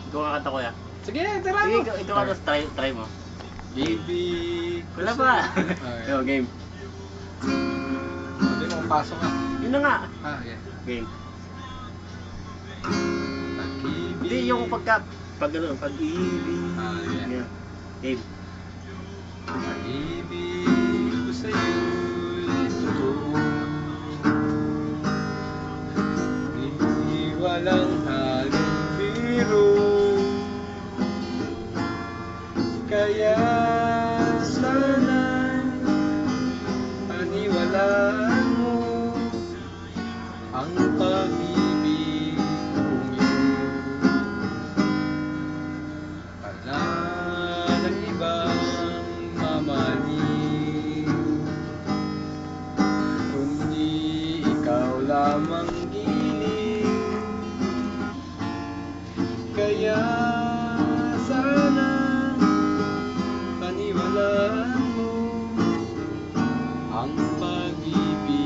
Ikaw kakanta kuya. Sige, tara Sige, mo. ikaw ano, try mo. Ibig ko Wala pa. Okay. Yo, game. Sabi mo, pasok ka. Yun na nga. Okay. Game. Pag-ibig. Hindi, yung pag-ibig. Yeah. Yeah. Game. Pag-ibig ko sa'yo'y totoo. Di walang halong biro. Kaya sana'y paniwalaan mo ang pag-ibig kong yun. Wala ng ibang mamahalin, kundi ikaw lamang giling. Kaya sana paniwalaan mo ang pag-ibig